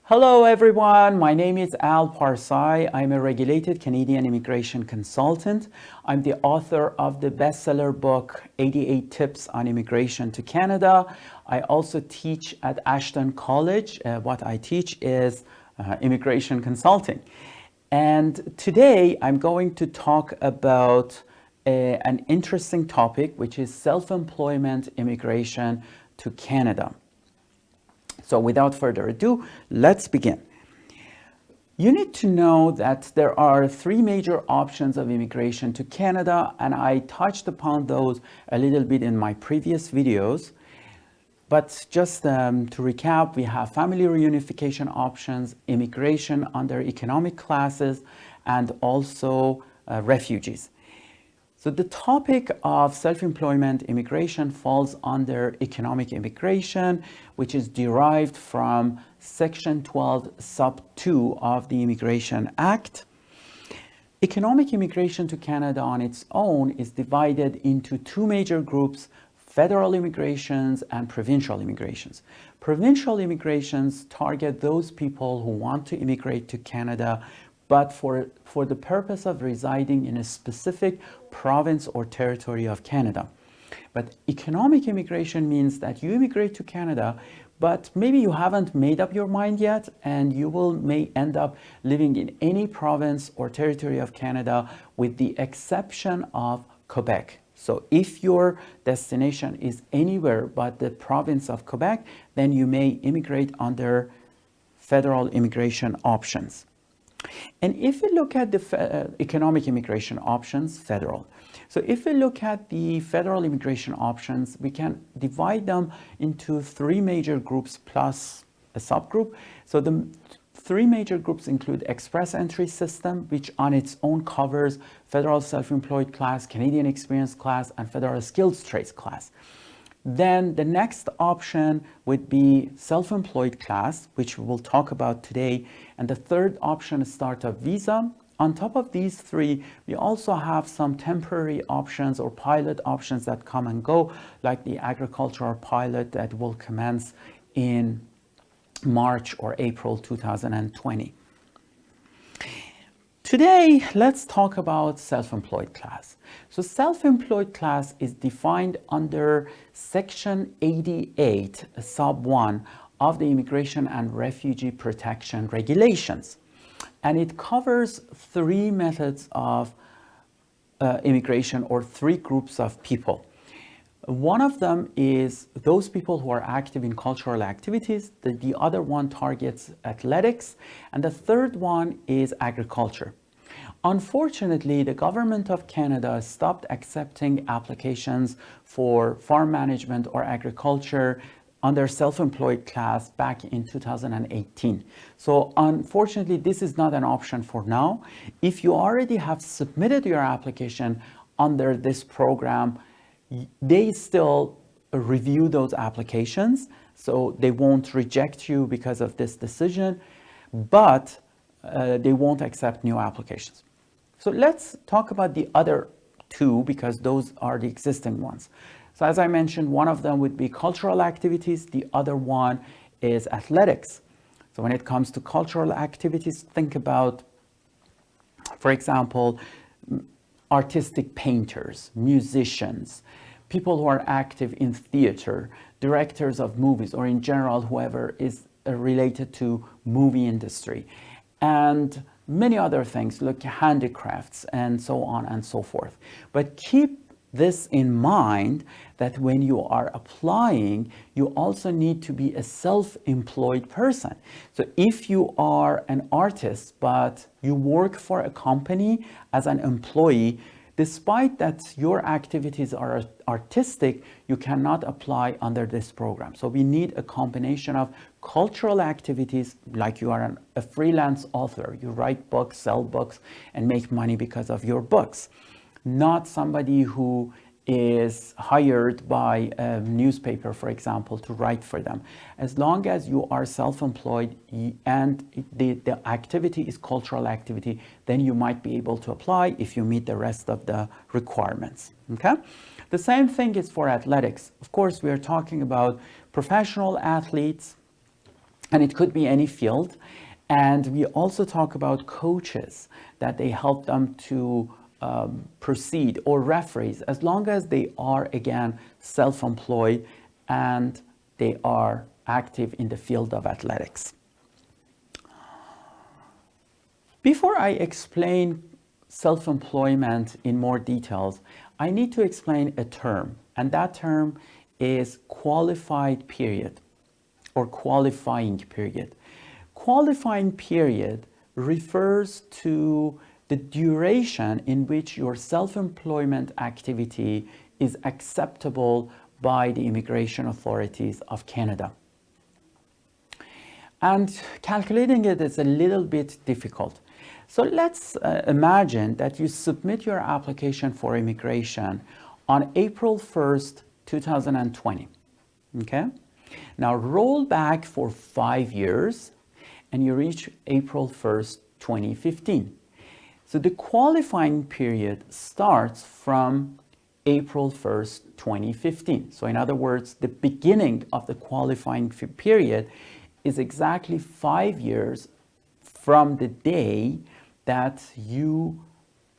Hello everyone, my name is Al Parsai. I'm a regulated Canadian immigration consultant. I'm the author of the bestseller book 88 Tips on Immigration to Canada. I also teach at Ashton College. What I teach is immigration consulting. And today I'm going to talk about an interesting topic, which is self-employment immigration to Canada. So without further ado, let's begin. You need to know that there are three major options of immigration to Canada, and I touched upon those a little bit in my previous videos. But just to recap, we have family reunification options, immigration under economic classes, and also refugees. So the topic of self-employment immigration falls under economic immigration, which is derived from Section 12, Sub 2 of the Immigration Act. Economic immigration to Canada on its own is divided into two major groups: federal immigrations and provincial immigrations. Provincial immigrations target those people who want to immigrate to Canada, but for the purpose of residing in a specific province or territory of Canada. But economic immigration means that you immigrate to Canada, but maybe you haven't made up your mind yet, and you may end up living in any province or territory of Canada with the exception of Quebec. So if your destination is anywhere but the province of Quebec, then you may immigrate under federal immigration options. And if we look at the economic immigration options, federal. So if we look at the federal immigration options, we can divide them into three major groups plus a subgroup. So the three major groups include express entry system, which on its own covers federal self-employed class, Canadian experience class, and federal skilled trades class. Then the next option would be self-employed class, which we will talk about today. And the third option is startup visa. On top of these three, we also have some temporary options or pilot options that come and go, like the agricultural pilot that will commence in March or April 2020. Today, let's talk about self-employed class. So self-employed class is defined under Section 88, Sub 1 of the Immigration and Refugee Protection Regulations. And it covers three methods of immigration, or three groups of people. One of them is those people who are active in cultural activities. The other one targets athletics. And the third one is agriculture. Unfortunately, the government of Canada stopped accepting applications for farm management or agriculture under self-employed class back in 2018. So unfortunately, this is not an option for now. If you already have submitted your application under this program, they still review those applications, so they won't reject you because of this decision, but they won't accept new applications. So let's talk about the other two, because those are the existing ones. So as I mentioned, one of them would be cultural activities, the other one is athletics. So when it comes to cultural activities, think about, for example, artistic painters, musicians, people who are active in theater, directors of movies, or in general, whoever is related to movie industry, and many other things like handicrafts and so on and so forth. But keep this in mind, that when you are applying, you also need to be a self-employed person. So if you are an artist, but you work for a company as an employee, despite that your activities are artistic, you cannot apply under this program. So we need a combination of cultural activities, like you are a freelance author. You write books, sell books, and make money because of your books. Not somebody who is hired by a newspaper, for example, to write for them. As long as you are self-employed and the activity is cultural activity, then you might be able to apply if you meet the rest of the requirements. Okay? The same thing is for athletics. Of course, we are talking about professional athletes, and it could be any field. And we also talk about coaches, that they help them to proceed, or referees, as long as they are, again, self-employed and they are active in the field of athletics. Before I explain self-employment in more details, I need to explain a term, and that term is qualified period or qualifying period. Qualifying period refers to the duration in which your self-employment activity is acceptable by the immigration authorities of Canada. And calculating it is a little bit difficult. So let's imagine that you submit your application for immigration on April 1st, 2020, okay? Now roll back for 5 years and you reach April 1st, 2015. So the qualifying period starts from April 1st, 2015. So in other words, the beginning of the qualifying period is exactly 5 years from the day that you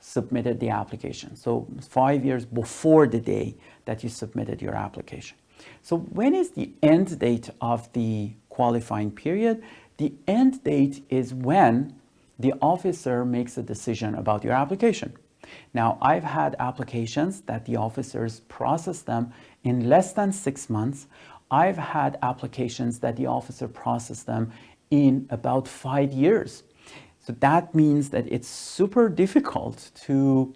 submitted the application. So 5 years before the day that you submitted your application. So when is the end date of the qualifying period? The end date is when the officer makes a decision about your application. Now, I've had applications that the officers process them in less than 6 months. I've had applications that the officer processed them in about 5 years. So that means that it's super difficult to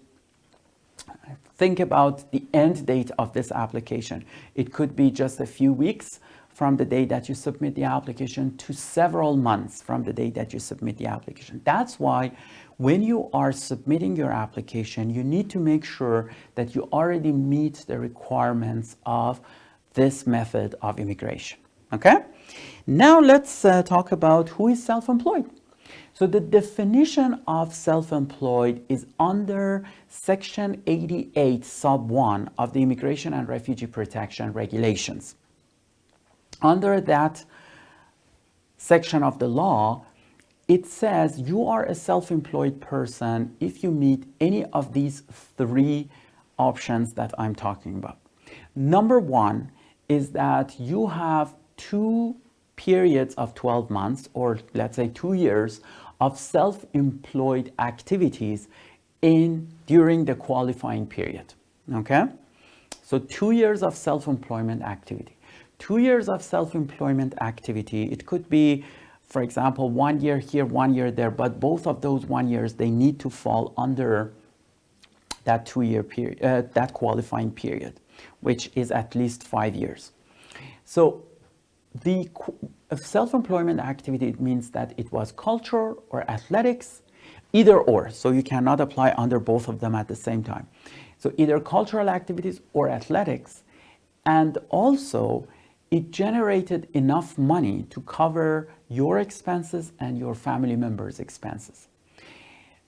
think about the end date of this application. It could be just a few weeks from the day that you submit the application to several months from the day that you submit the application. That's why when you are submitting your application, you need to make sure that you already meet the requirements of this method of immigration, okay? Now let's talk about who is self-employed. So the definition of self-employed is under Section 88, Sub 1 of the Immigration and Refugee Protection Regulations. Under that section of the law, it says you are a self-employed person if you meet any of these 3 options that I'm talking about. Number 1 is that you have 2 periods of 12 months, or let's say 2 years, of self-employed activities during the qualifying period, okay? So 2 years of self-employment activity. 2 years of self-employment activity, it could be, for example, 1 year here, 1 year there, but both of those 1 years, they need to fall under that 2-year period, that qualifying period, which is at least 5 years. So the self-employment activity, it means that it was culture or athletics, either or. So you cannot apply under both of them at the same time. So either cultural activities or athletics, and also it generated enough money to cover your expenses and your family members' expenses.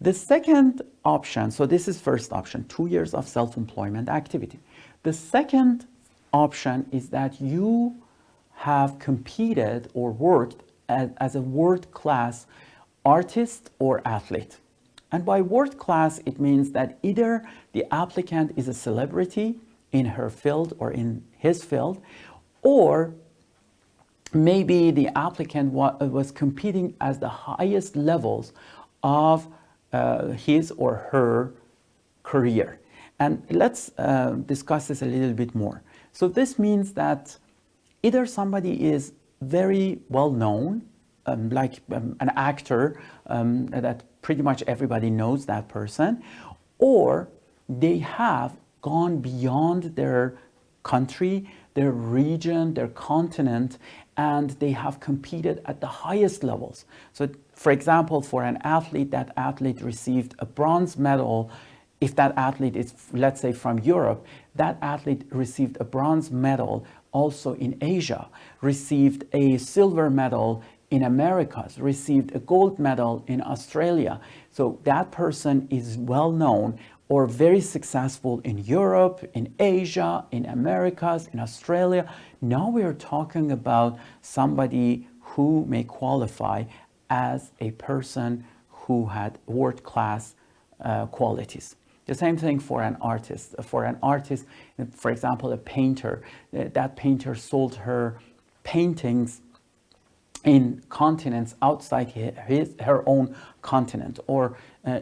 The second option, so this is first option, 2 years of self-employment activity. The second option is that you have competed or worked as a world-class artist or athlete. And by world-class, it means that either the applicant is a celebrity in her field or in his field, or maybe the applicant was competing as the highest levels of his or her career. And let's discuss this a little bit more. So this means that either somebody is very well known, like an actor that pretty much everybody knows that person, or they have gone beyond their country, their region, their continent, and they have competed at the highest levels. So for example, for an athlete, that athlete received a bronze medal. If that athlete is, let's say, from Europe, that athlete received a bronze medal also in Asia, received a silver medal in Americas, received a gold medal in Australia. So that person is well known or very successful in Europe, in Asia, in Americas, in Australia. Now we are talking about somebody who may qualify as a person who had world-class qualities. The same thing for an artist. For an artist, for example, a painter, that painter sold her paintings in continents outside her own continent, or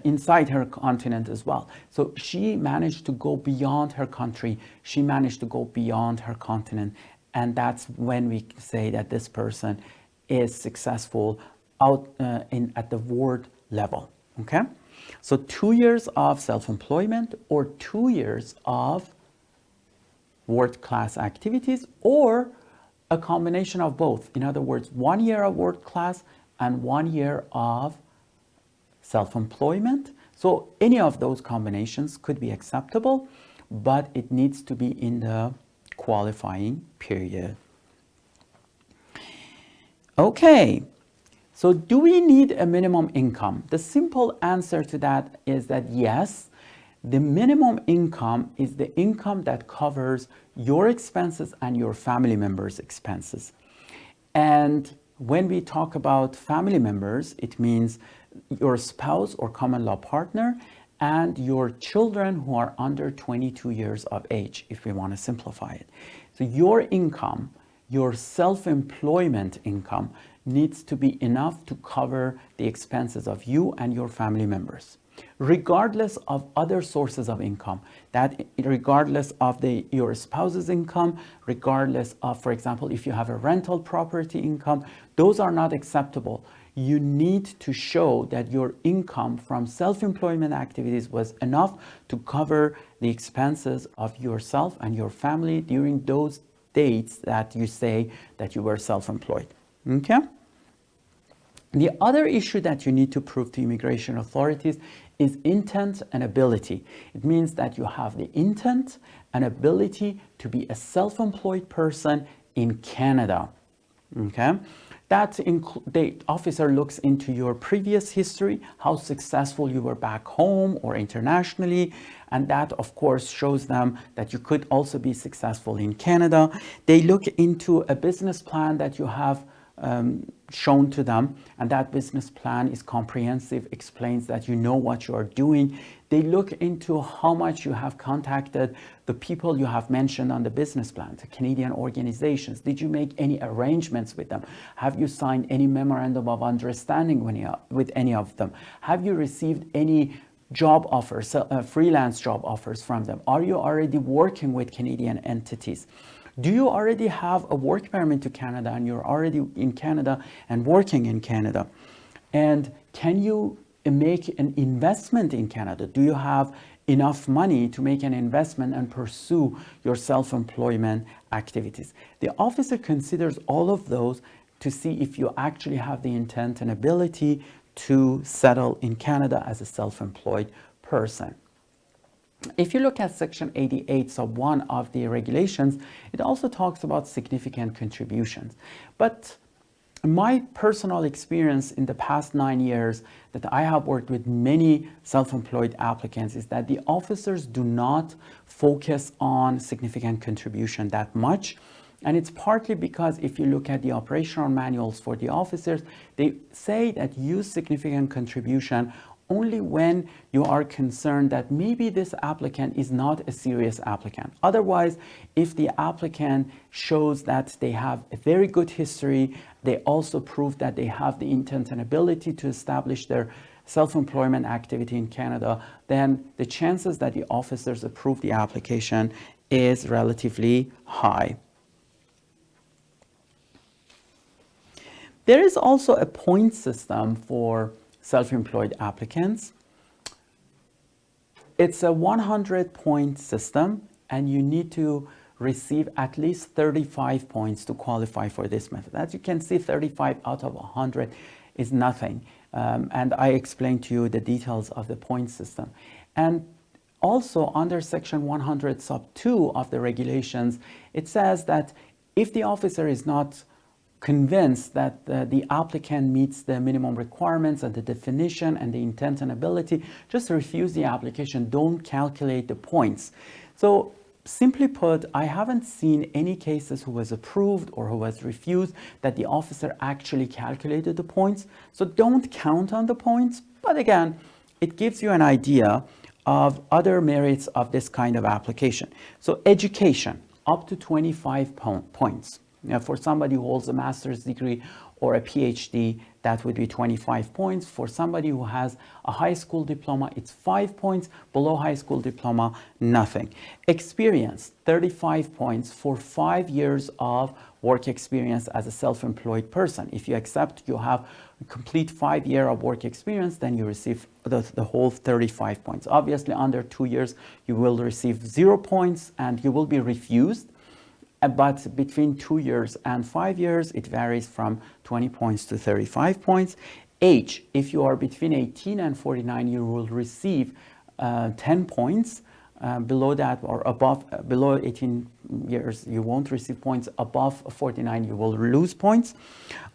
inside her continent as well. So she managed to go beyond her country, she managed to go beyond her continent, and that's when we say that this person is successful out at the world level. Okay, so 2 years of self-employment or 2 years of world-class activities, or a combination of both. In other words, 1 year of world-class and 1 year of self-employment. So any of those combinations could be acceptable, but it needs to be in the qualifying period. Okay, so do we need a minimum income? The simple answer to that is that yes, the minimum income is the income that covers your expenses and your family members' expenses. And when we talk about family members, it means your spouse or common law partner and your children who are under 22 years of age, if we want to simplify it. So your income, your self-employment income, needs to be enough to cover the expenses of you and your family members, regardless of other sources of income, that regardless of your spouse's income, regardless of, for example, if you have a rental property income, those are not acceptable. You need to show that your income from self-employment activities was enough to cover the expenses of yourself and your family during those dates that you say that you were self-employed. Okay? The other issue that you need to prove to immigration authorities is intent and ability. It means that you have the intent and ability to be a self-employed person in Canada. Okay? The officer looks into your previous history, how successful you were back home or internationally, and that of course shows them that you could also be successful in Canada. They look into a business plan that you have shown to them, and that business plan is comprehensive, explains that you know what you are doing. They look into how much you have contacted the people you have mentioned on the business plan, the Canadian organizations. Did you make any arrangements with them? Have you signed any memorandum of understanding with any of them? Have you received any job offers, freelance job offers from them? Are you already working with Canadian entities? Do you already have a work permit to Canada and you're already in Canada and working in Canada? And can you make an investment in Canada? Do you have enough money to make an investment and pursue your self-employment activities? The officer considers all of those to see if you actually have the intent and ability to settle in Canada as a self-employed person. If you look at section 88 sub 1 of the regulations, it also talks about significant contributions. But my personal experience in the past 9 years that I have worked with many self-employed applicants is that the officers do not focus on significant contribution that much. And it's partly because if you look at the operational manuals for the officers, they say that use significant contribution only when you are concerned that maybe this applicant is not a serious applicant. Otherwise, if the applicant shows that they have a very good history, they also prove that they have the intent and ability to establish their self-employment activity in Canada, then the chances that the officers approve the application is relatively high. There is also a point system for self-employed applicants. It's a 100-point system, and you need to receive at least 35 points to qualify for this method. As you can see, 35 out of 100 is nothing. And I explained to you the details of the point system. And also under section 100 sub 2 of the regulations, it says that if the officer is not convinced that the applicant meets the minimum requirements and the definition and the intent and ability, just refuse the application. Don't calculate the points. So simply put, I haven't seen any cases who was approved or who was refused that the officer actually calculated the points. So don't count on the points. But again, it gives you an idea of other merits of this kind of application. So education, up to 25 points. Now, for somebody who holds a master's degree or a PhD, that would be 25 points. For somebody who has a high school diploma, it's 5 points. Below high school diploma, nothing. Experience, 35 points for 5 years of work experience as a self-employed person. If you accept you have a complete 5 year of work experience, then you receive the whole 35 points. Obviously, under 2 years, you will receive 0 points and you will be refused. But between 2 years and 5 years, it varies from 20 points to 35 points. Age, if you are between 18 and 49, you will receive 10 points. Below that or above, below 18 years, you won't receive points. Above 49, you will lose points.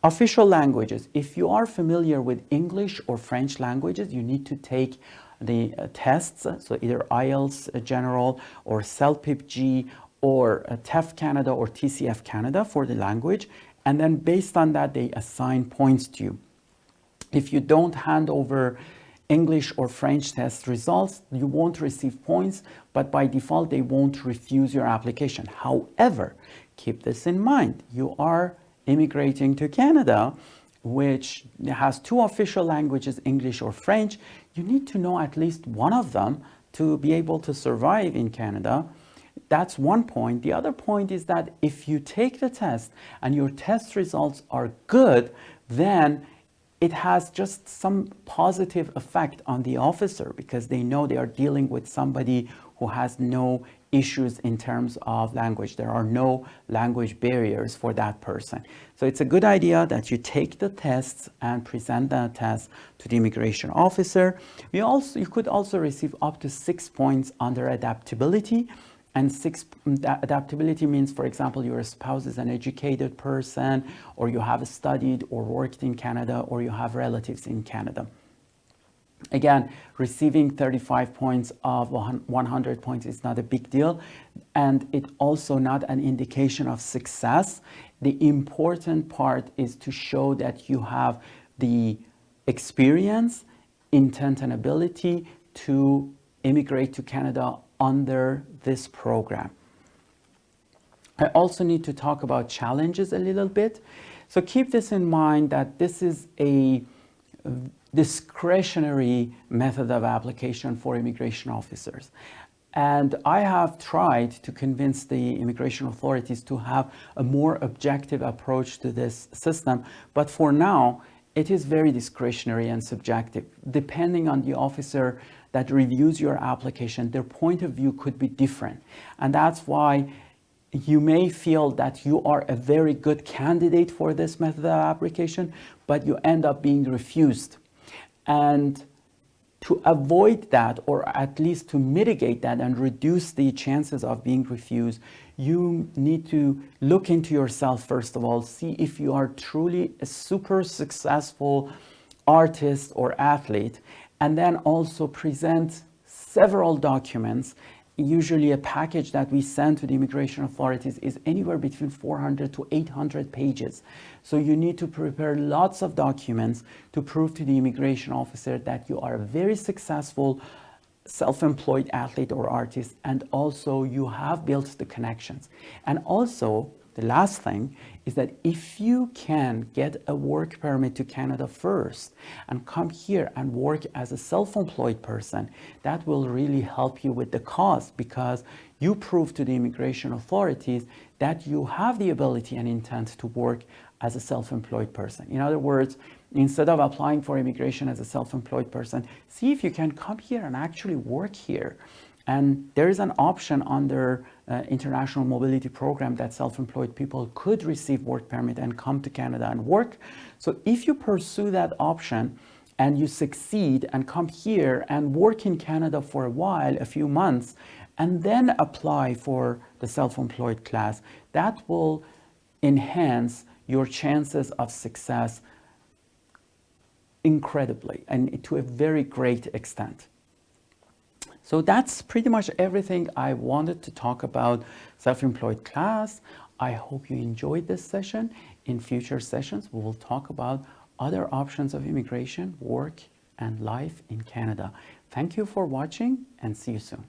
Official languages, if you are familiar with English or French languages, you need to take the tests, so either IELTS General or CELPIP-G or TEF Canada or TCF Canada for the language, and then based on that they assign points to you. If you don't hand over English or French test results, you won't receive points, but by default they won't refuse your application. However, keep this in mind, you are immigrating to Canada, which has 2 official languages, English or French. You need to know at least one of them to be able to survive in Canada. That's one point. The other point is that if you take the test and your test results are good, then it has just some positive effect on the officer because they know they are dealing with somebody who has no issues in terms of language. There are no language barriers for that person. So it's a good idea that you take the tests and present the test to the immigration officer. You could also receive up to 6 points under adaptability. And adaptability means, for example, your spouse is an educated person, or you have studied or worked in Canada, or you have relatives in Canada. Again, receiving 35 points of 100 points is not a big deal, and it's also not an indication of success. The important part is to show that you have the experience, intent, and ability to immigrate to Canada under this program. I also need to talk about challenges a little bit. So keep this in mind that this is a discretionary method of application for immigration officers. And I have tried to convince the immigration authorities to have a more objective approach to this system. But for now, it is very discretionary and subjective. Depending on the officer that reviews your application, their point of view could be different. And that's why you may feel that you are a very good candidate for this method of application, but you end up being refused. And to avoid that, or at least to mitigate that and reduce the chances of being refused, you need to look into yourself first of all, see if you are truly a super successful artist or athlete, and then also present several documents. Usually a package that we send to the immigration authorities is anywhere between 400 to 800 pages. So you need to prepare lots of documents to prove to the immigration officer that you are a very successful self-employed athlete or artist, and also you have built the connections. And also, the last thing is that if you can get a work permit to Canada first and come here and work as a self-employed person, that will really help you with the cause, because you prove to the immigration authorities that you have the ability and intent to work as a self-employed person. In other words, instead of applying for immigration as a self-employed person, see if you can come here and actually work here. And there is an option under International Mobility Program that self-employed people could receive work permit and come to Canada and work. So if you pursue that option and you succeed and come here and work in Canada for a while, a few months, and then apply for the self-employed class, that will enhance your chances of success incredibly and to a very great extent. So that's pretty much everything I wanted to talk about self-employed class. I hope you enjoyed this session. In future sessions, we will talk about other options of immigration, work, and life in Canada. Thank you for watching and see you soon.